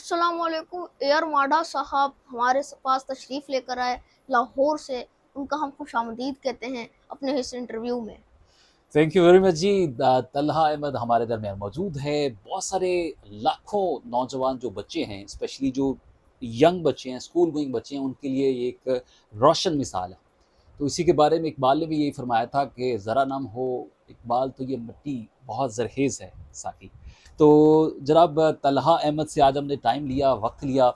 अस्सलाम वालेकुम। एयर माडा साहब हमारे पास तशरीफ़ लेकर आए लाहौर से, उनका हम खुशामदीद कहते हैं अपने इस इंटरव्यू में। थैंक यू वेरी मच जी। तलहा अहमद हमारे दरमियान मौजूद है। बहुत सारे लाखों नौजवान जो बच्चे हैं, स्पेशली जो यंग बच्चे हैं, स्कूल गोइंग बच्चे हैं, उनके लिए ये एक रोशन मिसाल है। तो इसी के बारे में इकबाल ने भी यही फरमाया था कि ज़रा नम हो इकबाल तो ये मिट्टी बहुत ज़रखेज़ है साकी। तो जनाब तलहा अहमद से आज हमने टाइम लिया, वक्त लिया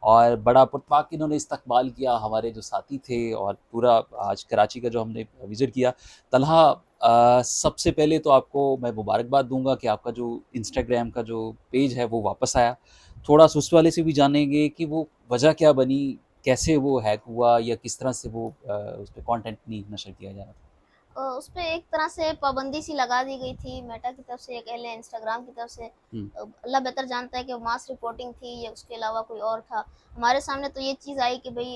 और बड़ा पुरतपाक इन्होंने इस्तकबाल किया। हमारे जो साथी थे और पूरा आज कराची का जो हमने विज़िट किया। तलहा, सबसे पहले तो आपको मैं मुबारकबाद दूंगा कि आपका जो इंस्टाग्राम का जो पेज है वो वापस आया। थोड़ा सा उस वाले से भी जानेंगे कि वो वजह क्या बनी, कैसे वो हैक हुआ या किस तरह से वो उस पर कंटेंट नहीं नशर किया जा रहा था। उस पे एक तरह से पाबंदी सी लगा दी गई थी मेटा की तरफ से, कह लें इंस्टाग्राम की तरफ से। हम्म, अल्लाह बेहतर जानता है कि मास रिपोर्टिंग थी या उसके अलावा कोई और था। हमारे सामने तो ये चीज़ आई कि भाई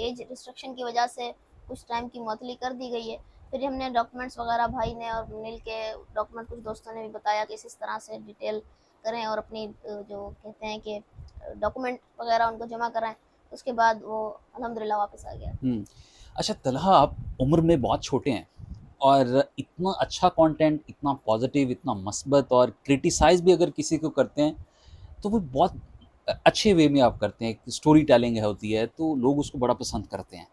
एज रिस्ट्रिक्शन की वजह से कुछ टाइम की मुअत्तली कर दी गई है। फिर हमने डॉक्यूमेंट्स वगैरह भाई ने और मिल के डॉक्यूमेंट कुछ दोस्तों ने भी बताया कि इस तरह से डिटेल करें और अपनी जो कहते हैं कि डॉक्यूमेंट वगैरह उनको जमा कराएं। उसके बाद वो अल्हम्दुलिल्लाह वापस आ गया। हम्म। अच्छा तलहा, आप उम्र में बहुत छोटे हैं और इतना अच्छा कंटेंट, इतना पॉजिटिव, इतना मस्बत और क्रिटिसाइज भी अगर किसी को करते हैं तो वो बहुत अच्छे वे में आप करते हैं। स्टोरी टेलिंग है होती है तो लोग उसको बड़ा पसंद करते हैं।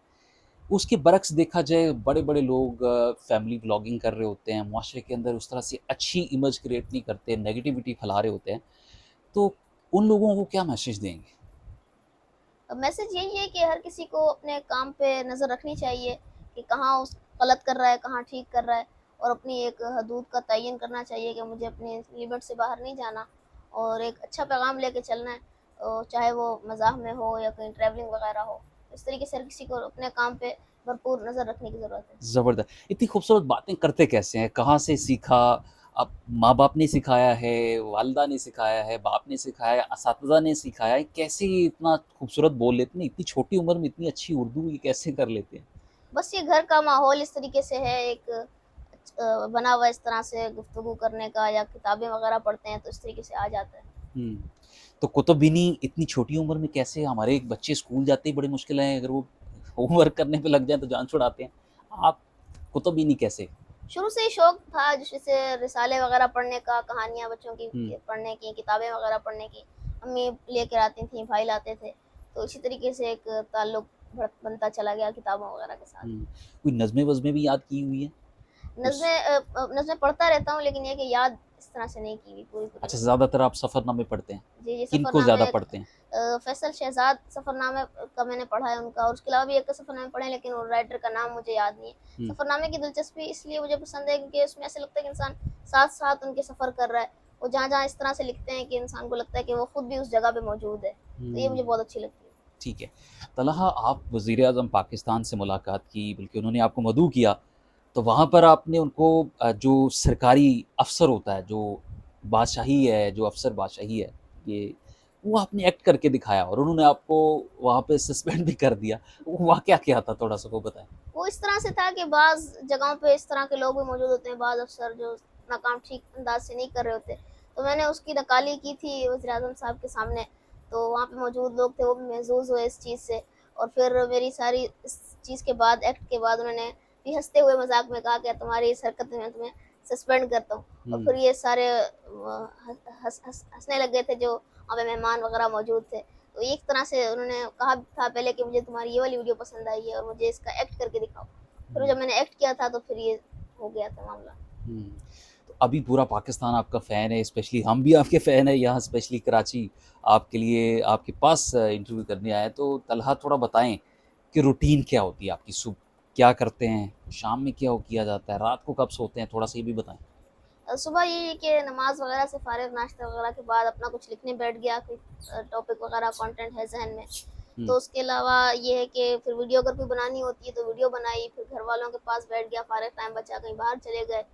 उसके बरक्स देखा जाए, बड़े बड़े लोग फैमिली व्लॉगिंग कर रहे होते हैं, मुआशरे के अंदर उस तरह से अच्छी इमेज क्रिएट नहीं करते, नेगेटिविटी फैला रहे होते हैं। तो उन लोगों को क्या मैसेज देंगे? मैसेज यही है कि हर किसी को अपने काम पे नज़र रखनी चाहिए कि कहाँ उस गलत कर रहा है, कहाँ ठीक कर रहा है, और अपनी एक हदूद का तयन करना चाहिए कि मुझे अपने लिमिट से बाहर नहीं जाना और एक अच्छा पैगाम लेके चलना है। चाहे वो मज़ाह में हो या कहीं ट्रैवलिंग वगैरह हो। इस तरीके से हर किसी को अपने काम पे भरपूर नज़र रखने की ज़रूरत है। ज़बरदस्त। इतनी खूबसूरत बातें करते कैसे हैं? कहाँ से सीखा? अब माँ-बाप ने सिखाया है, वालिदा ने सिखाया है, बाप ने सिखाया है, असातिज़ा ने सिखाया है, कैसे ये इतना खूबसूरत बोल लेते हैं? इतनी छोटी उम्र में इतनी अच्छी उर्दू ये कैसे कर लेते हैं? बस ये घर का माहौल इस तरीके से है, एक बना हुआ इस तरह से गुफ्तगू करने का, या किताबें वगैरह पढ़ते हैं तो इस तरीके से आ जाता है। हुँ। तो कुतुबीनी इतनी छोटी उम्र में कैसे? हमारे एक बच्चे स्कूल जाते ही बड़ी मुश्किल है, अगर वो होमवर्क करने पे लग जाएँ तो जान छुड़ाते हैं। आप कुतुबीनी कैसे? शुरू से ही शौक था जैसे रिसाले वगैरह पढ़ने का, कहानियाँ बच्चों की हुँ, पढ़ने की, किताबें वगैरह पढ़ने की। अम्मी लेकर आती थी, भाई लाते थे, तो इसी तरीके से एक ताल्लुक बनता चला गया किताबों वगैरह के साथ। हुँ। कोई नज़्में-वज़्में भी याद की हुई हैं? उस नज़में पढ़ता रहता हूँ, लेकिन ये कि याद इस तरह से नहीं की हुई पूरी पूरी अच्छा, नज़में। ज़्यादातर आप सफ़रनामे पढ़ते हैं। जी जी, किनको सफ़रनामे ज़्यादा पढ़ते हैं? फैसल शहजाद सफ़रनामे का मैंने पढ़ा है उनका, और उसके अलावा भी एक सफ़रनामे पढ़े हैं, लेकिन वो राइटर का नाम मुझे याद नहीं है। हुँ, सफ़रनामे की दिलचस्पी इसलिए मुझे पसंद है क्योंकि उसमें ऐसा लगता है कि इंसान साथ साथ उनके सफ़र कर रहा है। वो जहाँ जहाँ इस तरह से लिखते हैं कि इंसान को लगता है कि वो खुद भी उस जगह पे मौजूद है, तो ये मुझे हुँ। बहुत अच्छी लगती है। ठीक है। तलहा, आप वज़ीर-ए-आज़म पाकिस्तान से मुलाकात की, बल्कि उन्होंने आपको मदऊ किया, तो वहाँ पर आपने उनको जो सरकारी अफ़सर होता है, जो बादशाही है, जो अफ़सर बादशाही है, ये वो आपने एक्ट करके दिखाया और उन्होंने आपको वहाँ पे सस्पेंड भी कर दिया। वो वाक़या क्या था? थोड़ा-सा वो बताएँ? वो इस तरह से था कि बाज़ जगहों पे इस तरह के लोग भी मौजूद होते हैं, बाज़ अफ़सर जो अपना काम ठीक अंदाज़ से नहीं कर रहे होते। तो मैंने उसकी नकाली की थी वज़ीर-ए-आज़म साहब के सामने, तो वहाँ पे मौजूद लोग थे, वो भी महज़ूज़ हुए इस चीज़ से। और फिर मेरी सारी इस चीज़ के बाद, एक्ट के बाद, उन्होंने भी हँसते हुए मज़ाक में कहा कि तुम्हारी इस हरकत में मैं तुम्हें सस्पेंड करता हूँ। और हुँ। फिर ये सारे हँसने लग गए थे जो वहाँ पे मेहमान वग़ैरह मौजूद थे। तो एक तरह से उन्होंने कहा था पहले कि मुझे तुम्हारी ये वाली वीडियो पसंद आई है और मुझे इसका एक्ट करके दिखाओ। फिर हुँ, जब मैंने एक्ट किया था तो फिर ये हो गया था मामला। हुँ। तो अभी पूरा पाकिस्तान आपका फ़ैन है, स्पेशली हम भी आपके फ़ैन हैं, यहाँ स्पेशली कराची आपके लिए आपके पास इंटरव्यू करने आए हैं। तो तलहा, थोड़ा बताएँ कि रूटीन क्या होती है आपकी? क्या करते हैं? शाम में क्या किया जाता है? रात को कब सोते हैं? थोड़ा-सा ये भी बताएँ। सुबह ये कि नमाज वगैरह से फारिग, नाश्ता वगैरह के बाद अपना कुछ लिखने बैठ गया, कोई टॉपिक वगैरह कंटेंट है जहन में। हुँ, तो उसके अलावा ये है कि फिर वीडियो अगर कोई बनानी होती है तो वीडियो बनाई, फिर घर वालों के पास बैठ गया, फारिग टाइम बचा कहीं बाहर चले गए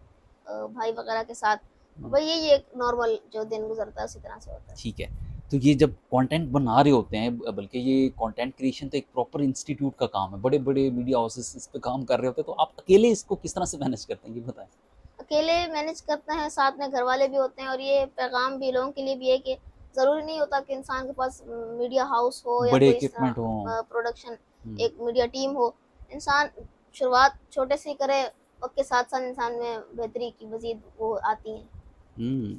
भाई वगैरह के साथ। हुँ, भाई यही एक नॉर्मल जो दिन गुजरता है उसी तरह से होता है। ठीक है। तो ये जब कंटेंट बना रहे होते हैं, बल्कि ये कंटेंट क्रिएशन तो एक प्रॉपर इंस्टीट्यूट का काम है, बड़े-बड़े मीडिया हाउसेस इस पे काम कर रहे होते हैं, तो आप अकेले इसको किस तरह से मैनेज करते हैं? ये बताएँ। अकेले मैनेज करते हैं, साथ में घर वाले भी होते हैं, और ये पैगाम भी लोगों के लिए भी है कि ضروری نہیں ہوتا کہ انسان کے پاس میڈیا ہاؤس ہو یا بڑے کوئی اس اکوپمنٹ ہوں. طرح پروڈکشن ہم. ایک میڈیا ٹیم ہو. انسان شروعات چھوٹے سے ہی کرے، وقت کے ساتھ ساتھ انسان میں بہتری کی مزید وہ آتی ہیں. ہوں.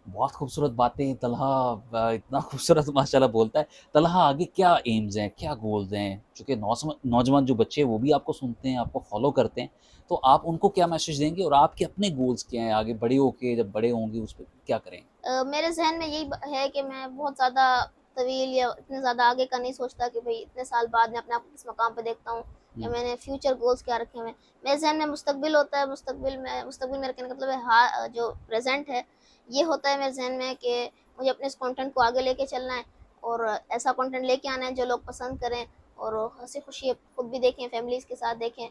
بہت خوبصورت باتیں طلحہ، اتنا خوبصورت ماشاءاللہ بولتا ہے. طلحہ آگے کیا ایمز ہیں، کیا گولز ہیں؟ چونکہ نوجوان جو بچے ہیں وہ بھی آپ کو سنتے ہیں، آپ کو فالو کرتے ہیں، تو آپ ان کو کیا میسج دیں گے اور آپ کے اپنے گولز کیا ہیں آگے بڑے ہو کے، جب بڑے ہوں گے اس پہ کیا کریں؟ میرے ذہن میں یہی ہے کہ میں بہت زیادہ طویل یا اتنے زیادہ آگے کا نہیں سوچتا کہ بھئی اتنے سال بعد میں اپنے آپ کو کس مقام پہ دیکھتا ہوں یا میں نے فیوچر گولز کیا رکھے ہوئے ہیں. میرے ذہن میں مستقبل ہوتا ہے. مستقبل میرے کہنے کا مطلب ہے جو پریزنٹ ہے یہ ہوتا ہے میرے ذہن میں کہ مجھے اپنے اس کانٹینٹ کو آگے لے کے چلنا ہے اور ایسا کانٹینٹ لے کے آنا ہے جو لوگ پسند کریں اور ہنسی خوشی خود بھی دیکھیں، فیملیز کے ساتھ دیکھیں.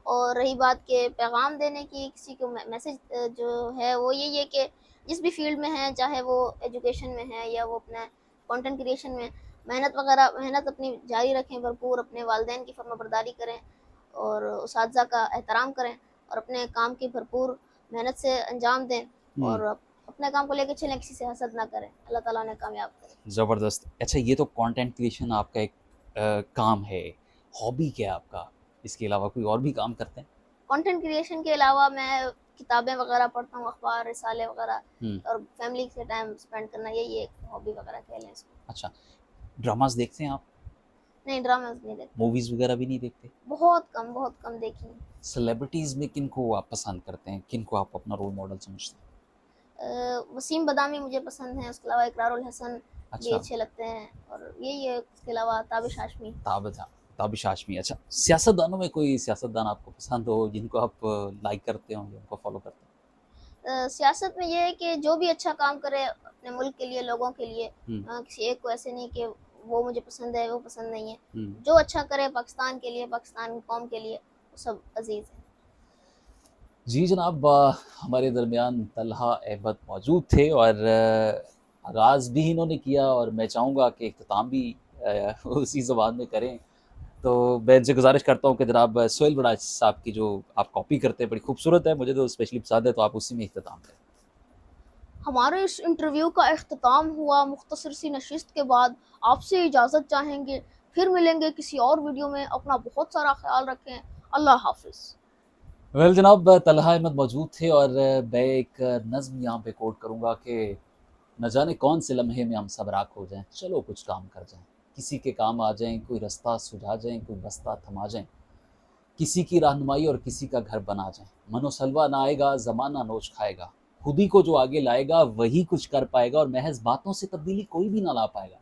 اور رہی بات کہ پیغام دینے کی، کسی کو میسج جو ہے وہ یہی ہے کہ جس بھی فیلڈ میں ہیں، چاہے وہ ایجوکیشن میں ہے یا وہ اپنا کانٹینٹ کریشن میں، محنت اپنی جاری رکھیں بھرپور، اپنے والدین کی فرما برداری کریں اور اساتذہ کا احترام کریں اور اپنے کام کی بھرپور محنت سے انجام دیں اور اپنے کام کو لے کے چلیں، کسی سے حسد نہ کریں. اللہ تعالیٰ نے کامیاب کریں. زبردست. اچھا یہ تو کانٹینٹ کریشن آپ کا ایک کام ہے، ہابی کیا ہے آپ کا؟ اس کے علاوہ کوئی اور بھی کام کرتے ہیں؟ کانٹینٹ کریشن کے علاوہ میں کتابیں وغیرہ پڑھتا ہوں، اخبار رسالے وغیرہ، اور فیملی سے ٹائم اسپینڈ کرنا، یہی ایک ہابی وغیرہ کہہ لیں اس کو. اچھا ڈراماز دیکھتے ہیں آپ؟ نہیں، ڈراماز نہیں دیکھتے. موویز وغیرہ بھی نہیں دیکھتے؟ بہت کم دیکھی ہیں. سیلیبریٹیز میں کن کو آپ پسند کرتے ہیں، کن کو آپ اپنا رول ماڈل سمجھتے ہیں؟ وسیم بدامی مجھے پسند ہیں، اس کے علاوہ اقرار الحسن بھی اچھا اچھے لگتے ہیں اور یہی ہے. اس کے علاوہ تابش ہاشمی. تابش ہاشمی. اچھا سیاست دانوں میں کوئی سیاست دان آپ کو پسند ہو، جن کو آپ لائک کرتے ہوں، جن کو فالو کرتے ہیں؟ سیاست میں یہ ہے کہ جو بھی اچھا کام کرے اپنے ملک کے لیے، لوگوں کے لیے، کسی ایک کو ایسے نہیں کہ وہ مجھے پسند ہے وہ پسند نہیں ہے. جو اچھا کرے پاکستان کے لیے، پاکستان قوم کے لیے، وہ سب عزیز ہیں. جی جناب، ہمارے درمیان طلحہ احمد موجود تھے اور آغاز بھی انہوں نے کیا اور میں چاہوں گا کہ اختتام بھی اسی زبان میں کریں. تو میں ان سے گزارش کرتا ہوں کہ جناب سہیل بڑاچ صاحب کی جو آپ کاپی کرتے ہیں بڑی خوبصورت ہے، مجھے تو اسپیشلی پسند ہے، تو آپ اسی میں اختتام کریں. ہمارے اس انٹرویو کا اختتام ہوا. مختصر سی نشست کے بعد آپ سے اجازت چاہیں گے. پھر ملیں گے کسی اور ویڈیو میں. اپنا بہت سارا خیال رکھیں. اللہ حافظ. ویل جناب، طلحہ احمد موجود تھے اور میں ایک نظم یہاں پہ کوٹ کروں گا کہ نہ جانے کون سے لمحے میں ہم سب راکھ ہو جائیں، چلو کچھ کام کر جائیں، کسی کے کام آ جائیں، کوئی رستہ سجھا جائیں، کوئی بستہ تھما جائیں، کسی کی رہنمائی اور کسی کا گھر بنا جائیں. منو سلوا نہ آئے گا، زمانہ نوچ کھائے گا، خود ہی کو جو آگے لائے گا وہی کچھ کر پائے گا، اور محض باتوں سے تبدیلی کوئی بھی نہ لا پائے گا.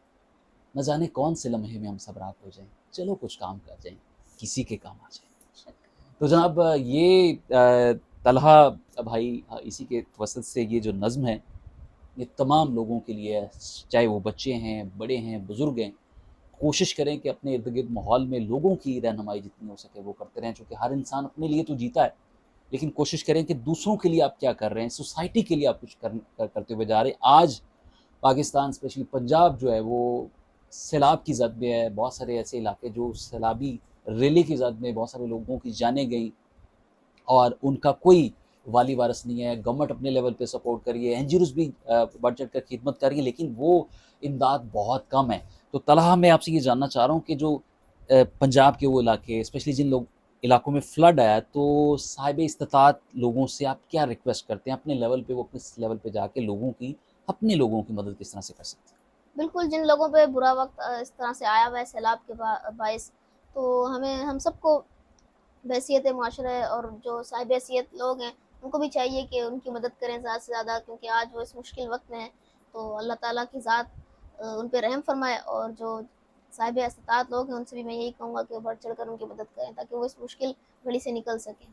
نہ جانے کون سے لمحے میں ہم سب راکھ ہو جائیں، چلو کچھ کام کر جائیں، کسی کے کام آ جائیں. تو جناب یہ طلحہ بھائی اسی کے توسط سے یہ جو نظم ہے یہ تمام لوگوں کے لیے ہے، چاہے وہ بچے ہیں، بڑے ہیں، بزرگ ہیں. کوشش کریں کہ اپنے ارد گرد ماحول میں لوگوں کی رہنمائی جتنی ہو سکے وہ کرتے رہیں، چونکہ ہر انسان اپنے لیے تو جیتا ہے، لیکن کوشش کریں کہ دوسروں کے لیے آپ کیا کر رہے ہیں، سوسائٹی کے لیے آپ کچھ کرتے ہوئے جا رہے ہیں. آج پاکستان اسپیشلی پنجاب جو ہے وہ سیلاب کی زد میں ہے. بہت سارے ایسے علاقے جو سیلابی ریلی کی زد میں بہت سارے لوگوں کی جانیں گئیں اور ان کا کوئی والی وارث نہیں ہے. گورنمنٹ اپنے لیول پہ سپورٹ کر رہی ہے، این جی اوز بھی بڑھ چڑھ کر خدمت کر رہی ہے، لیکن وہ امداد بہت کم ہے. تو طلحہ میں آپ سے یہ جاننا چاہ رہا ہوں کہ جو پنجاب کے وہ علاقے، اسپیشلی جن علاقوں میں فلڈ آیا، تو صاحب استطاعت لوگوں سے آپ کیا ریکویسٹ کرتے ہیں اپنے لیول پہ، وہ کس لیول پہ جا کے اپنے لوگوں کی مدد کس طرح سے کر سکتے ہیں؟ بالکل، جن لوگوں پہ برا وقت اس طرح سے آیا ہوا ہے سیلاب کے باعث، تو ہم سب کو بحیثیت معاشرے اور جو صاحب حیثیت لوگ ہیں ان کو بھی چاہیے کہ ان کی مدد کریں زیادہ سے زیادہ، کیونکہ آج وہ اس مشکل وقت میں ہیں. تو اللہ تعالیٰ کی ذات ان پہ رحم فرمائے، اور جو صاحب استطاعت لوگ ہیں ان سے بھی میں یہی کہوں گا کہ بڑھ چڑھ کر ان کی مدد کریں تاکہ وہ اس مشکل گھڑی سے نکل سکیں.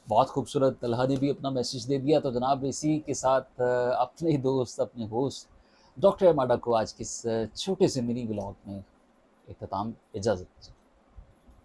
بہت خوبصورت، طلحہ نے بھی اپنا میسج دے دیا. تو جناب اسی کے ساتھ اپنے دوست، اپنے ہوسٹ ڈاکٹر ماڈا کو آج کے اس چھوٹے سے منی بلاگ میں اختتام. اجازت.